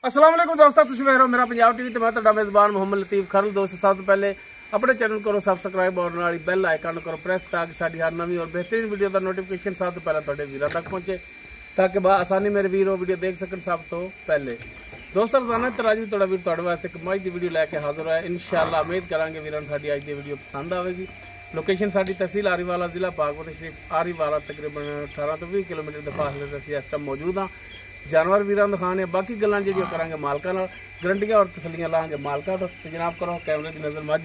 अस्सलाम वालेकुम दोस्तों, तुम वेख रहे हो मेरा पंजाब टीवी। तो मैं तुहाडा मेजबान मोहम्मद लतीफ खरल। दोस्तों, सब तो पहले अपने चैनल करो सबसक्राइब और नाल बैल आइकन करो प्रेस ताकि साडी हर नवी और बेहतरीन वीडियो का नोटिफिकेशन सब तो पहले तुहाडे वीरां तक पहुंचे, ताकि आसानी मेरे वीर वो वीडियो देख सकन सब तो पहले। दोस्तों, रोजाना तरह जी तुहाडा वीर तुहाडे वास्ते एक मौज दी वीडियो लैके हाजिर है। इंशाअल्लाह उम्मीद करांगे वीरां साडी अज दी वीडियो पसंद आवेगी। लोकेशन साडी तहसील आरीवाला, जिला पाकपत शरीफ आरीवाला, तकरीबन 18 तो 20 किलोमीटर के फासले से असीं इस टाइम मौजूद हाँ। जानवर वीरां दिखाने बाकी गल्लां जिहड़ियां करांगे मालकां नाल, गारंटियां और तसल्लियां लांगे मालकां तो। जनाब करो कैमरे की नजर मज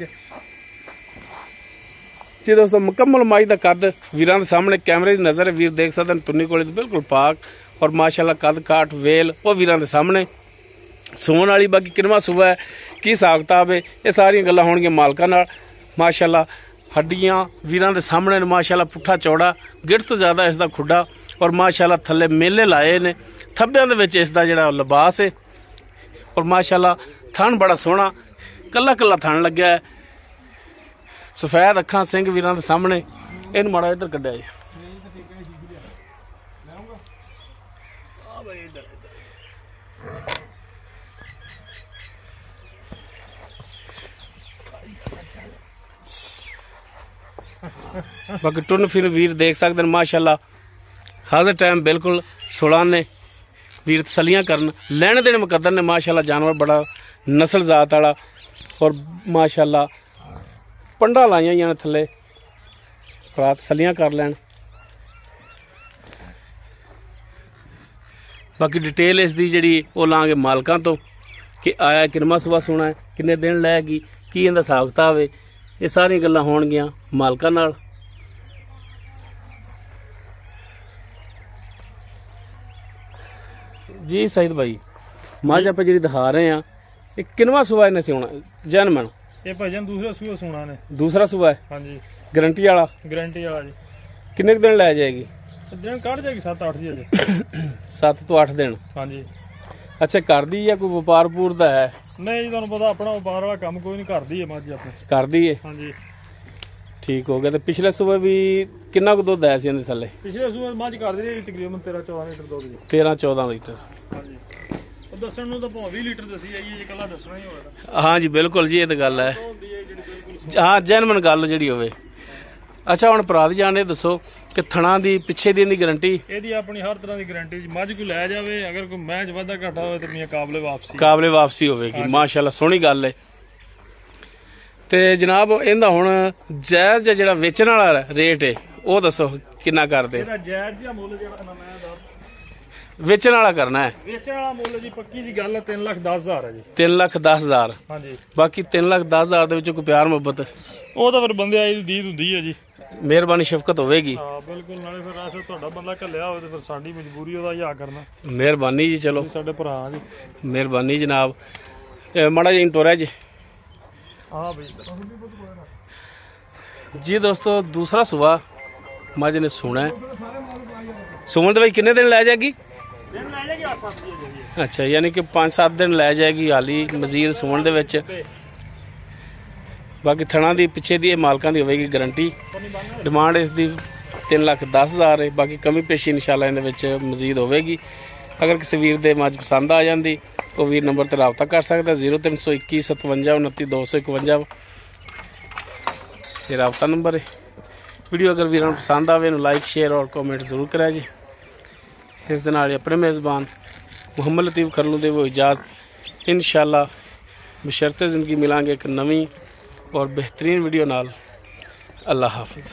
जी। दोस्तों, मुकम्मल मज का कद वीरां दे सामने कैमरे की नजर है। वीर देख सकते हैं तुन्नी कोले बिल्कुल पाक और माशाअल्लाह कद काठ वेल वो वीरां दे सामने सूण वाली। बाकी किनवा सूआ है की हिसाब किताब है, ये सारियां गल्लां होणगियां मालकां नाल। माशाअल्लाह हड्डियां वीरां दे सामने माशाअल्लाह पुट्ठा चौड़ा, गिढ़ तो ज्यादा इसका खुड्डा और माशाअल्लाह थल्ले मेले लाए ने। थब्बियां दे विच इसदा जिहड़ा लिबास है और माशाअल्लाह थन बड़ा सोहना कल्ला कल्ला थन लग्या है। सफेद अखां सिंह वीरां दे सामने। इहनूं माड़ा इधर कड्ढिया जी। बाकी टुन फिर वीर देख सकते हैं माशाअल्लाह हर टाइम बिल्कुल 16 ने वीर तसलियां करन लैने देने मुकद्दर ने। माशाअल्लाह जानवर बड़ा नस्ल जात वाला और माशाअल्लाह पंडा लाइया हुई ने थले भरा तसलियां कर लैन। बाकी डिटेल इसकी जी वो लाँगे मालकां तो कि आया किनवा सुबह सोना है, किन्ने दिन लैगी, की इहदा हिसाब किताब है, ये सारी गल्लां होणगियां मालकां नाल। जी सईद भाई, मझ आप जी दिखा रहे हैं, ये किनवा सुबह इन्हें सोना जन्मन? ये भाईजान दूसरा सूआ सोना ने। दूसरा सुबह है? हाँ जी। गारंटी वाला? गारंटी वाला जी। किन्ने दिन लै जाएगी? दिन कट जाएगी 7-8 जी। 7 तो 8 दिन? हाँ जी। अच्छा, कर दी या कोई व्यापार पूर दा है? नहीं जी, तुहानूं पता अपना व्यापार वाला काम कोई नहीं, कर दी है मझ अपने। कर दी है? हाँ जी। ठीक हो गया। तो पिछले सुबह भी कितना को दुध आया सी इहदे थल्ले? पिछले सूबे मझ कर दी है तकरीबन 13-14 लीटर दुध जी। 13-14 लीटर? हाँ जी। दसन नूं तां भावें 20 लीटर दसी जाइए, जे कल्ला दसना ही होवे। हाँ जी बिल्कुल जी, ये तो गल है। हाँ जैनमन गल जिहड़ी होवे। अच्छा हुण भरा दी जान दसो कि थणा दी पिछे दी गारंटी? ਇਹਦੀ अपनी हर तरह की गारंटी जी। मझ कोई लै जावे, अगर कोई मैच वाधा घाटा होवे तो मियां काबले वापसी होवेगी। माशाअल्लाह सोहनी गल है। ते जनाब इहदा हुण जायज़ जिहड़ा वेचण वाला रेट है वो दसो किन्ना करदे? ਇਹਦਾ ਜਾਇਜ਼ ਜਿਹਾ ਮੁੱਲ ਜਿਹੜਾ ਨਾ ਮੈਂ ਦਾ वेचण वाला करना है? ਵੇਚਣ ਵਾਲਾ ਮੁੱਲ ਜੀ पक्की जी गल 3,10,000 है जी। 3,10,000? हाँ जी। बाकी 3,10,000 ਦੇ ਵਿੱਚੋਂ ਕੋਈ ਪਿਆਰ ਮੁਹੱਬਤ ਉਹ ਤਾਂ ਫਿਰ ਬੰਦੇ ਆਈ ਦੀ ਦੀਦ ਹੁੰਦੀ ਹੈ ਜੀ। ਮਿਹਰਬਾਨੀ ਸ਼ਫਕਤ ਹੋਵੇਗੀ? ਹਾਂ ਬਿਲਕੁਲ। ਨਾਲੇ ਫਿਰ ਐਸੇ ਤੁਹਾਡਾ ਬੰਦਾ ਘੱਲਿਆ ਹੋਵੇ ਤੇ ਫਿਰ ਸਾਡੀ ਮਜਬੂਰੀ ਉਹਦਾ ਹਿਆ ਕਰਨਾ। ਮਿਹਰਬਾਨੀ ਜੀ। ਚਲੋ ਸਾਡੇ ਭਰਾ ਜੀ। ਮਿਹਰਬਾਨੀ ਜਨਾਬ। ਮਾੜਾ ਜਿਹਾ ਇੰਟੋਰਿਆ ਜੀ। हाँ भाई जी। दोस्तों दूसरा सुबह मझ ने सुना है सुमन तो भाई किन्ने दिन लै जाएगी? अच्छा, यानी कि 5-7 दिन लै जाएगी हाली मजीद सुमन दे विच। बाकी थणा दी पिछे दी मालकां दी होवेगी गारंटी। डिमांड इसकी 3,10,000 है। बाकी कमी पेशी इंशाअल्लाह इहदे विच मजीद होवेगी। अगर किसी वीर दे मझ पसंद आ जाती तो वीर नंबर पर राबता कर सकता है 0321 57 29 251। ये राबता नंबर है। वीडियो अगर वीर पसंद आए लाइक शेयर और कमेंट जरूर करा जी। इस दे नाल अपने मेज़बान मोहम्मद लतीफ खरलू दे वो इजाज़त। इंशाअल्लाह बशर्ते ज़िंदगी मिलांगे एक नवी और बेहतरीन वीडियो नाल। अल्लाह हाफिज़।